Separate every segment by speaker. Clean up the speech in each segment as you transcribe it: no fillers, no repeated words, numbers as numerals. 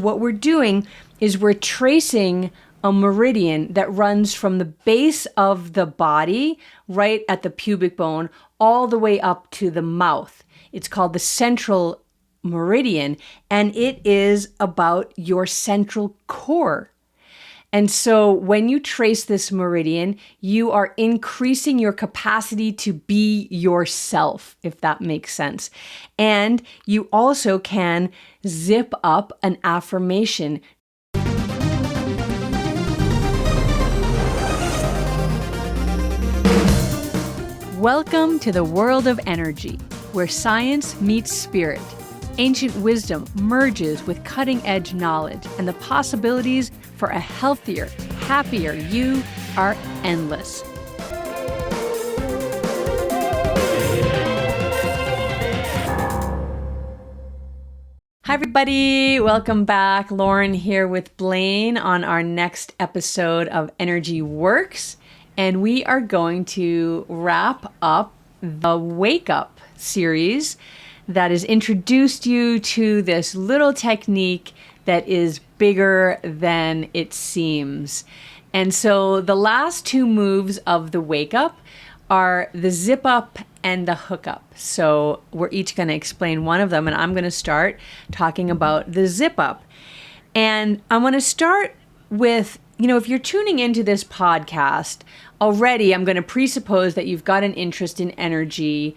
Speaker 1: What we're doing is we're tracing a meridian that runs from the base of the body, right at the pubic bone, all the way up to the mouth. It's called the central meridian, and it is about your central core. And so when you trace this meridian, you are increasing your capacity to be yourself, if that makes sense. And you also can zip up an affirmation. Welcome to the world of energy, where science meets spirit. Ancient wisdom merges with cutting-edge knowledge, and the possibilities for a healthier, happier you are endless. Hi everybody, welcome back. Lauren here with Blaine on our next episode of Energy Works, and we are going to wrap up the Wake Up series that has introduced you to this little technique that is bigger than it seems. And so the last two moves of the wake up are the zip up and the hook up. So we're each going to explain one of them, and I'm going to start talking about the zip up. And I want to start with, if you're tuning into this podcast already, I'm going to presuppose that you've got an interest in energy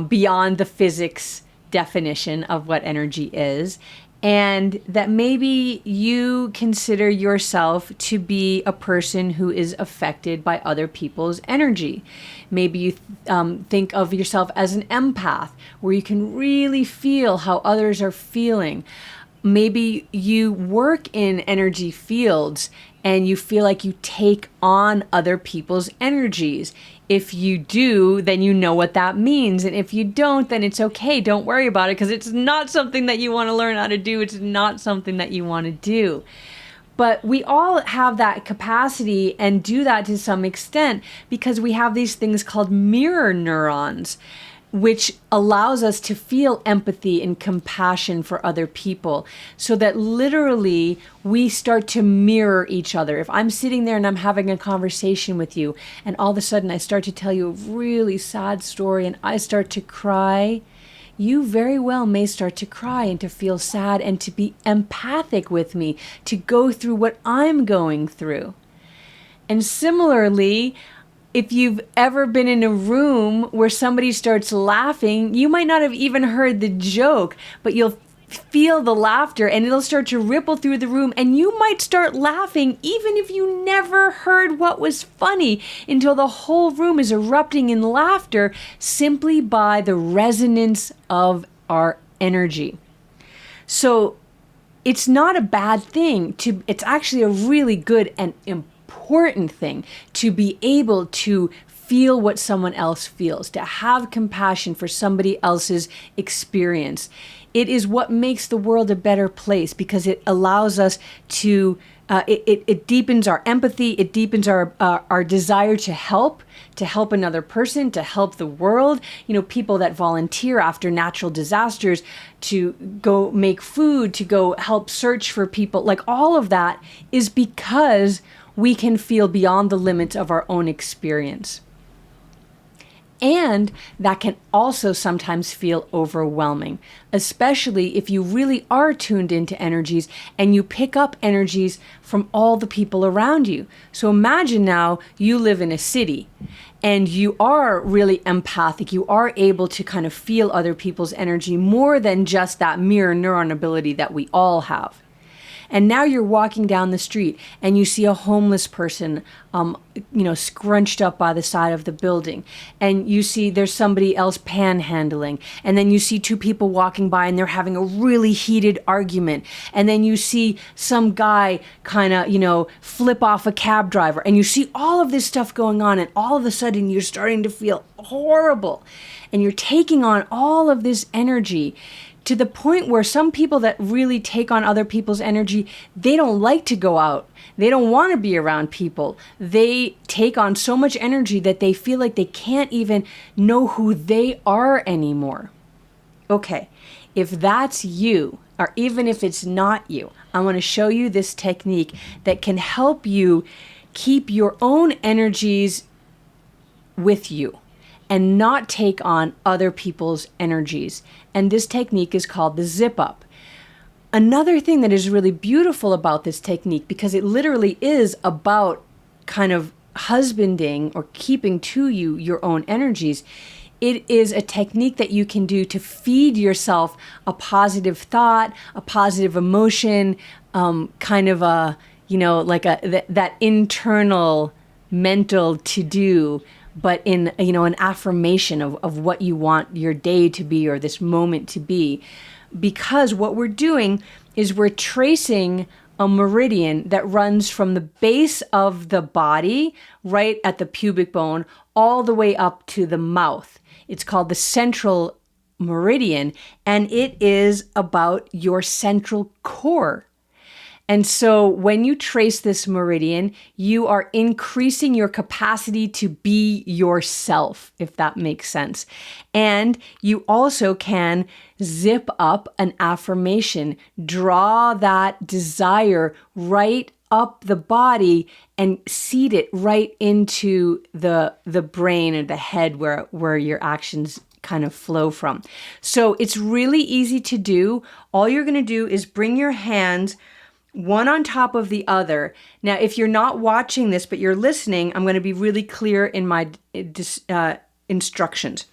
Speaker 1: beyond the physics definition of what energy is, and that maybe you consider yourself to be a person who is affected by other people's energy. Maybe you think of yourself as an empath, where you can really feel how others are feeling. Maybe you work in energy fields and you feel like you take on other people's energies. If you do, then you know what that means. And if you don't, then it's okay. Don't worry about it, because it's not something that you want to learn how to do. It's not something that you want to do. But we all have that capacity and do that to some extent because we have these things called mirror neurons, which allows us to feel empathy and compassion for other people, so that literally we start to mirror each other. If I'm sitting there and I'm having a conversation with you, and all of a sudden I start to tell you a really sad story and I start to cry, you very well may start to cry and to feel sad and to be empathic with me, to go through what I'm going through. And similarly, if you've ever been in a room where somebody starts laughing, you might not have even heard the joke, but you'll feel the laughter and it'll start to ripple through the room, and you might start laughing even if you never heard what was funny, until the whole room is erupting in laughter simply by the resonance of our energy. So it's not a bad thing it's actually a really good and important thing to be able to feel what someone else feels, to have compassion for somebody else's experience. It is what makes the world a better place, because it allows us to, it deepens our empathy, it deepens our desire to help another person, to help the world. People that volunteer after natural disasters to go make food, to go help search for people, like all of that is because we can feel beyond the limits of our own experience. And that can also sometimes feel overwhelming, especially if you really are tuned into energies and you pick up energies from all the people around you. So imagine now you live in a city and you are really empathic. You are able to kind of feel other people's energy more than just that mirror neuron ability that we all have. And now you're walking down the street and you see a homeless person, scrunched up by the side of the building. And you see there's somebody else panhandling. And then you see two people walking by and they're having a really heated argument. And then you see some guy kind of, flip off a cab driver. And you see all of this stuff going on. And all of a sudden you're starting to feel horrible. And you're taking on all of this energy, to the point where some people that really take on other people's energy, they don't like to go out. They don't want to be around people. They take on so much energy that they feel like they can't even know who they are anymore. Okay, If that's you, or even if it's not you, I want to show you this technique that can help you keep your own energies with you and not take on other people's energies. And this technique is called the zip up. Another thing that is really beautiful about this technique, because it literally is about kind of husbanding or keeping to you your own energies, it is a technique that you can do to feed yourself a positive thought, a positive emotion, kind of a, like that internal mental to do, but in, an affirmation of what you want your day to be or this moment to be. Because what we're doing is we're tracing a meridian that runs from the base of the body, right at the pubic bone, all the way up to the mouth. It's called the central meridian, and it is about your central core. And so when you trace this meridian, you are increasing your capacity to be yourself, if that makes sense. And you also can zip up an affirmation, draw that desire right up the body and seed it right into the brain or the head where your actions kind of flow from. So it's really easy to do. All you're going to do is bring your hands one on top of the other. Now, if you're not watching this, but you're listening, I'm going to be really clear in my instructions.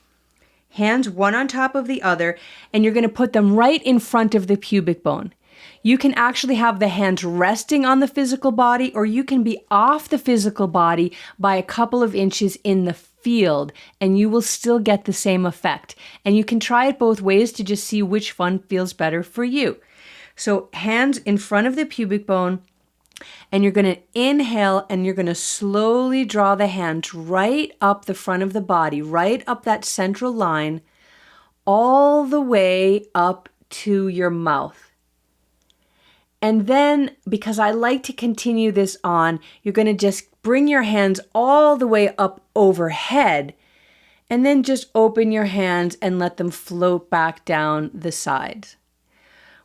Speaker 1: Hands one on top of the other, and you're going to put them right in front of the pubic bone. You can actually have the hands resting on the physical body, or you can be off the physical body by a couple of inches in the field, and you will still get the same effect. And you can try it both ways to just see which one feels better for you. So hands in front of the pubic bone, and you're going to inhale and you're going to slowly draw the hands right up the front of the body, right up that central line, all the way up to your mouth. And then, because I like to continue this on, you're going to just bring your hands all the way up overhead, and then just open your hands and let them float back down the sides.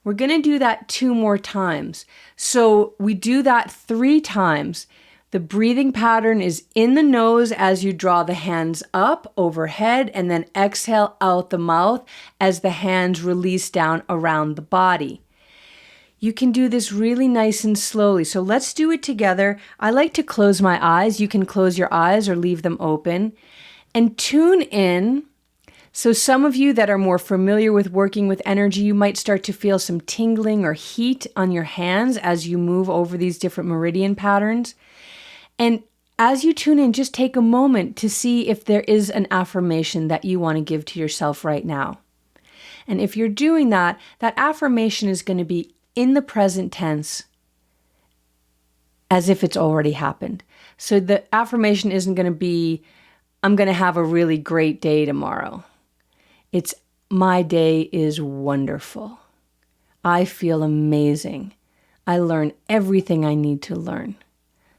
Speaker 1: We're going to do that 2 more times. So we do that 3 times. The breathing pattern is in the nose as you draw the hands up overhead, and then exhale out the mouth as the hands release down around the body. You can do this really nice and slowly. So let's do it together. I like to close my eyes. You can close your eyes or leave them open and tune in. So some of you that are more familiar with working with energy, you might start to feel some tingling or heat on your hands as you move over these different meridian patterns. And as you tune in, just take a moment to see if there is an affirmation that you want to give to yourself right now. And if you're doing that, that affirmation is going to be in the present tense as if it's already happened. So the affirmation isn't going to be, I'm going to have a really great day tomorrow. It's, my day is wonderful. I feel amazing. I learn everything I need to learn.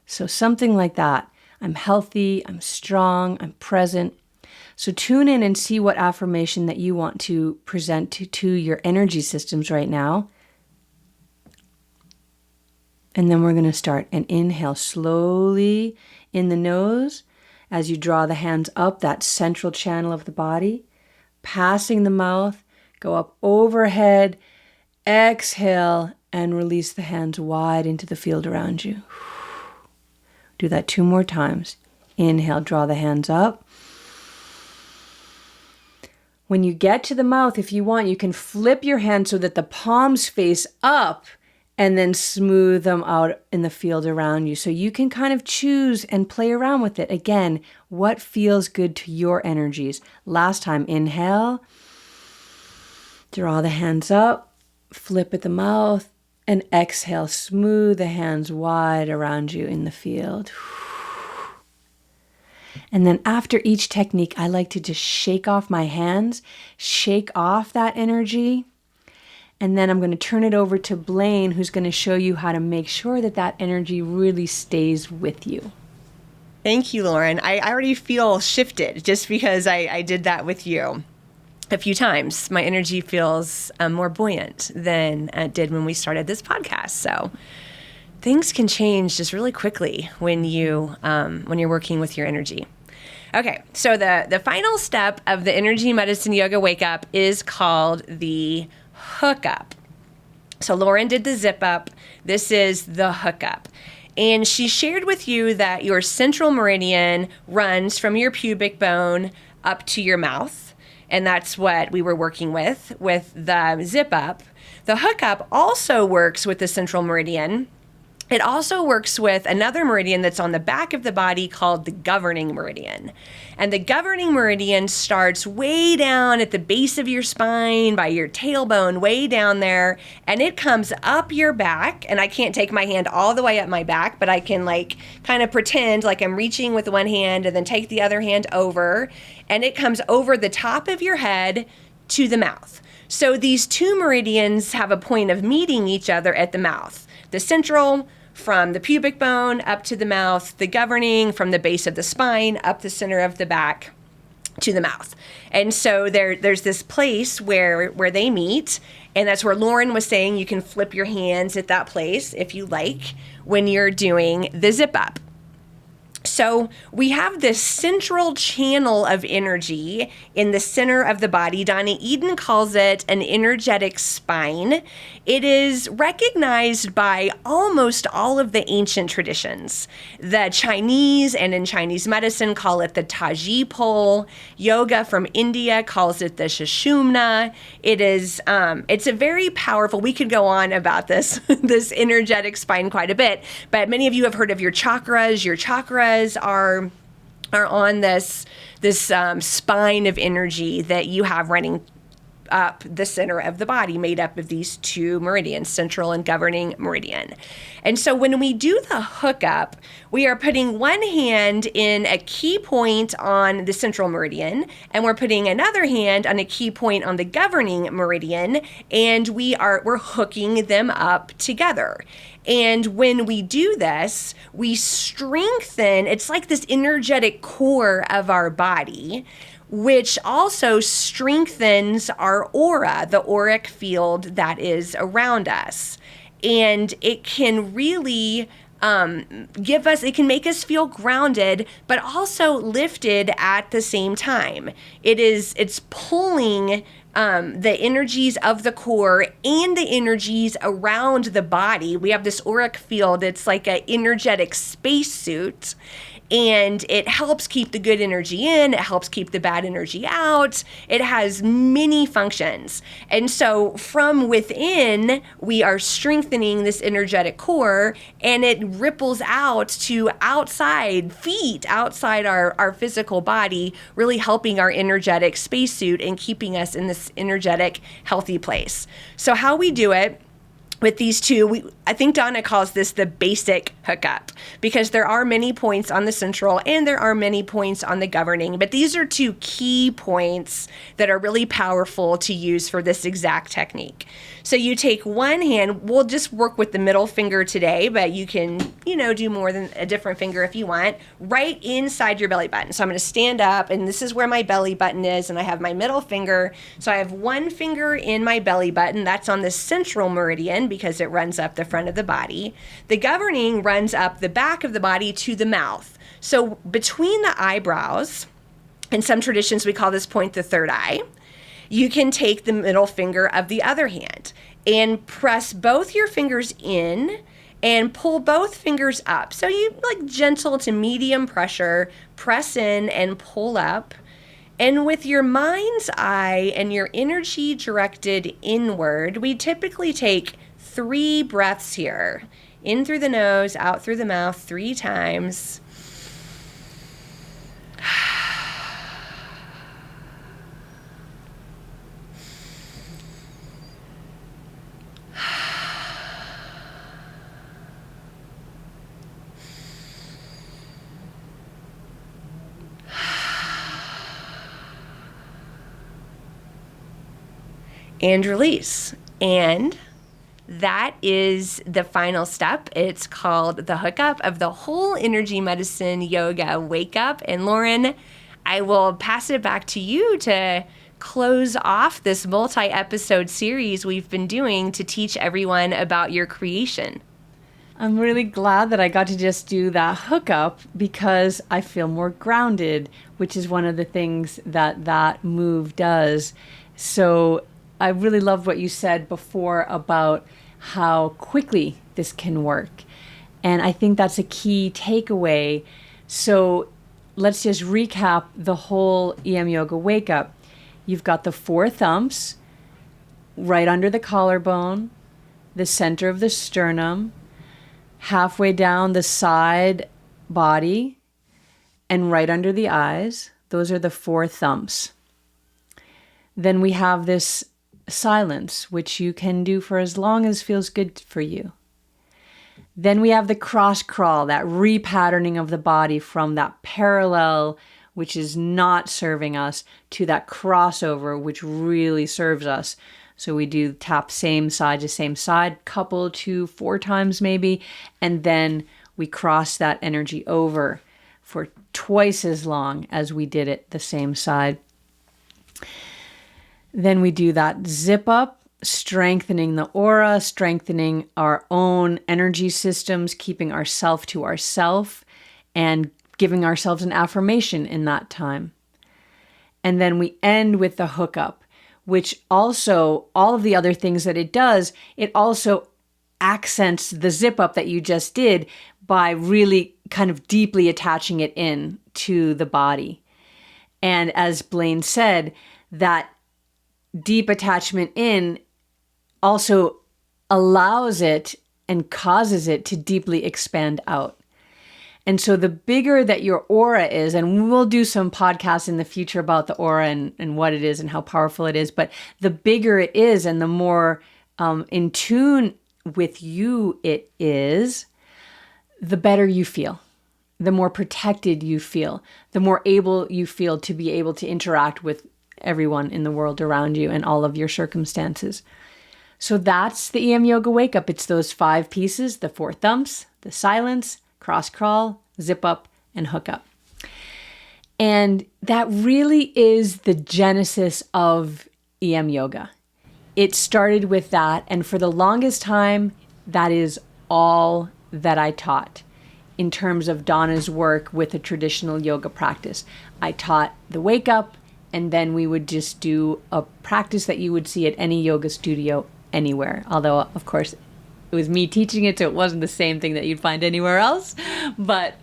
Speaker 1: So something like that. I'm healthy, I'm strong, I'm present. So tune in and see what affirmation that you want to present to your energy systems right now. And then we're going to start and inhale slowly in the nose as you draw the hands up that central channel of the body. Passing the mouth, go up overhead, exhale, and release the hands wide into the field around you. Do that 2 more times. Inhale, draw the hands up. When you get to the mouth, if you want, you can flip your hands so that the palms face up and then smooth them out in the field around you. So you can kind of choose and play around with it. Again, what feels good to your energies. Last time, inhale, draw the hands up, flip at the mouth, and exhale, smooth the hands wide around you in the field. And then after each technique, I like to just shake off my hands, shake off that energy. And then I'm going to turn it over to Blaine, who's going to show you how to make sure that that energy really stays with you.
Speaker 2: Thank you, Lauren. I already feel shifted just because I did that with you. a few times, my energy feels more buoyant than it did when we started this podcast. So things can change just really quickly when you're working with your energy. Okay, so the final step of the energy medicine yoga wake up is called the hookup. So Lauren did the zip up. This is the hookup. And she shared with you that your central meridian runs from your pubic bone up to your mouth. And that's what we were working with the zip up. The hookup also works with the central meridian. It also works with another meridian that's on the back of the body called the governing meridian. And the governing meridian starts way down at the base of your spine by your tailbone, way down there, and it comes up your back. And I can't take my hand all the way up my back, but I can kind of pretend like I'm reaching with one hand and then take the other hand over, and it comes over the top of your head to the mouth. So these two meridians have a point of meeting each other at the mouth. The central from the pubic bone up to the mouth, the governing from the base of the spine up the center of the back to the mouth. And so there's this place where they meet, and that's where Lauren was saying you can flip your hands at that place if you like when you're doing the zip up. So we have this central channel of energy in the center of the body. Donna Eden calls it an energetic spine. It is recognized by almost all of the ancient traditions. The Chinese and in Chinese medicine call it the Taji pole. Yoga from India calls it the Sushumna. It's a very powerful, we could go on about this, this energetic spine quite a bit, but many of you have heard of your chakras. Your chakras are on this spine of energy that you have running up the center of the body, made up of these two meridians, central and governing meridian. And so when we do the hookup, we are putting one hand in a key point on the central meridian, and we're putting another hand on a key point on the governing meridian, and we're hooking them up together. And when we do this, we strengthen, it's like this energetic core of our body, which also strengthens our aura, the auric field that is around us. And it can really it can make us feel grounded, but also lifted at the same time. It's pulling the energies of the core and the energies around the body. We have this auric field. It's like an energetic spacesuit. And it helps keep the good energy in, it helps keep the bad energy out. It has many functions. And so from within, we are strengthening this energetic core, and it ripples out to outside feet, outside our physical body, really helping our energetic spacesuit and keeping us in this energetic, healthy place. So how we do it with these two, I think Donna calls this the basic hookup, because there are many points on the central and there are many points on the governing, but these are two key points that are really powerful to use for this exact technique. So you take one hand, we'll just work with the middle finger today, but you can, do more than a different finger if you want, right inside your belly button. So I'm going to stand up, and this is where my belly button is, and I have my middle finger. So I have one finger in my belly button. That's on the central meridian because it runs up the front of the body. The governing runs up the back of the body to the mouth. So between the eyebrows, in some traditions we call this point the third eye, you can take the middle finger of the other hand and press both your fingers in and pull both fingers up. So you gentle to medium pressure, press in and pull up. And with your mind's eye and your energy directed inward, we typically take 3 breaths here. In through the nose, out through the mouth 3 times. And release. And that is the final step. It's called the hookup of the whole energy medicine yoga wake up. And Lauren, I will pass it back to you to close off this multi-episode series we've been doing to teach everyone about your creation.
Speaker 1: I'm really glad that I got to just do that hookup because I feel more grounded, which is one of the things that move does. So I really loved what you said before about how quickly this can work. And I think that's a key takeaway. So let's just recap the whole EMYoga wake up. You've got the 4 thumps right under the collarbone, the center of the sternum, halfway down the side body, and right under the eyes. Those are the 4 thumps. Then we have this silence, which you can do for as long as feels good for you. Then we have the cross crawl, that repatterning of the body from that parallel, which is not serving us, to that crossover, which really serves us. So we do tap same side to same side, couple to 4 times maybe, and then we cross that energy over for twice as long as we did it the same side. Then we do that zip up, strengthening the aura, strengthening our own energy systems, keeping ourself to ourself, and giving ourselves an affirmation in that time. And then we end with the hookup, which also, all of the other things that it does, it also accents the zip up that you just did by really kind of deeply attaching it in to the body. And as Blaine said, that deep attachment in also allows it and causes it to deeply expand out. And so the bigger that your aura is, and we'll do some podcasts in the future about the aura and what it is and how powerful it is, but the bigger it is and the more in tune with you it is, the better you feel, the more protected you feel, the more able you feel to be able to interact with everyone in the world around you and all of your circumstances. So that's the EMYoga wake up. It's those 5 pieces, the 4 thumps, the silence, cross crawl, zip up, and hook up. And that really is the genesis of EMYoga. It started with that, and for the longest time, that is all that I taught in terms of Donna's work with a traditional yoga practice. I taught the wake up, and then we would just do a practice that you would see at any yoga studio anywhere. Although, of course, it was me teaching it, so it wasn't the same thing that you'd find anywhere else. But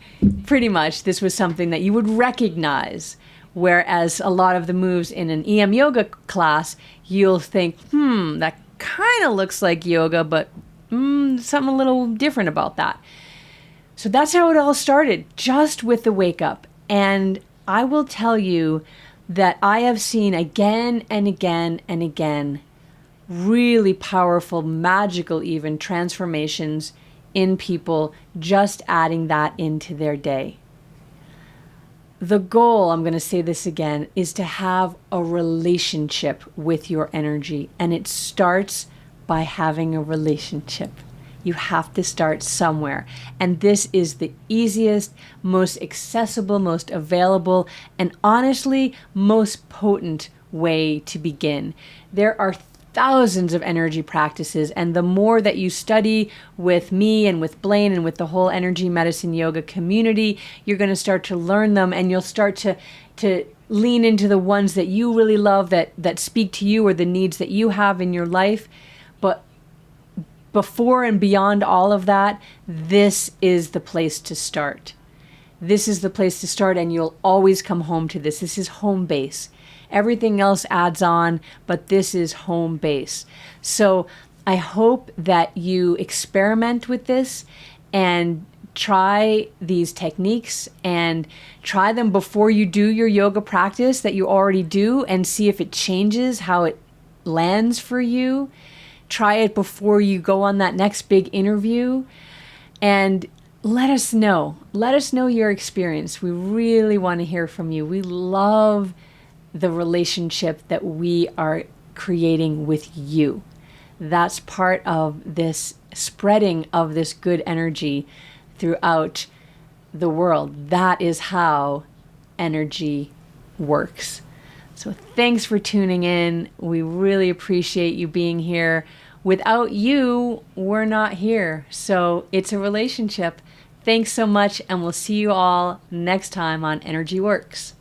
Speaker 1: pretty much this was something that you would recognize. Whereas a lot of the moves in an EMYoga class, you'll think, that kind of looks like yoga, but something a little different about that. So that's how it all started, just with the wake up. And I will tell you that I have seen again and again and again really powerful, magical even transformations in people just adding that into their day. The goal, I'm going to say this again, is to have a relationship with your energy. And it starts by having a relationship. You have to start somewhere. And this is the easiest, most accessible, most available, and honestly, most potent way to begin. There are thousands of energy practices, and the more that you study with me and with Blaine and with the whole energy medicine yoga community, you're going to start to learn them, and you'll start to lean into the ones that you really love, that speak to you or the needs that you have in your life. But before and beyond all of that, this is the place to start. This is the place to start, and you'll always come home to this. This is home base. Everything else adds on, but this is home base. So I hope that you experiment with this and try these techniques and try them before you do your yoga practice that you already do and see if it changes, how it lands for you. Try it before you go on that next big interview and let us know. Let us know your experience. We really want to hear from you. We love the relationship that we are creating with you. That's part of this spreading of this good energy throughout the world. That is how energy works. So thanks for tuning in. We really appreciate you being here. Without you, we're not here. So it's a relationship. Thanks so much, and we'll see you all next time on Energy Works.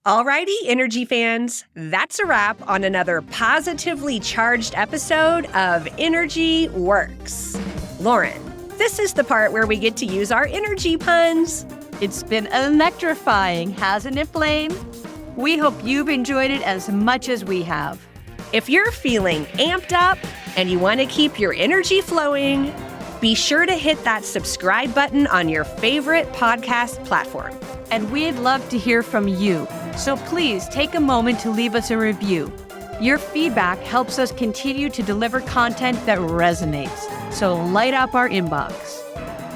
Speaker 2: Alrighty, energy fans, that's a wrap on another positively charged episode of Energy Works. Lauren, this is the part where we get to use our energy puns.
Speaker 3: It's been electrifying, hasn't it, Blaine? We hope you've enjoyed it as much as we have.
Speaker 2: If you're feeling amped up and you want to keep your energy flowing, be sure to hit that subscribe button on your favorite podcast platform.
Speaker 3: And we'd love to hear from you. So please take a moment to leave us a review. Your feedback helps us continue to deliver content that resonates. So light up our inbox.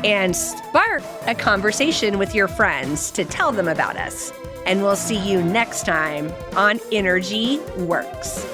Speaker 2: And spark a conversation with your friends to tell them about us. And we'll see you next time on Energy Works.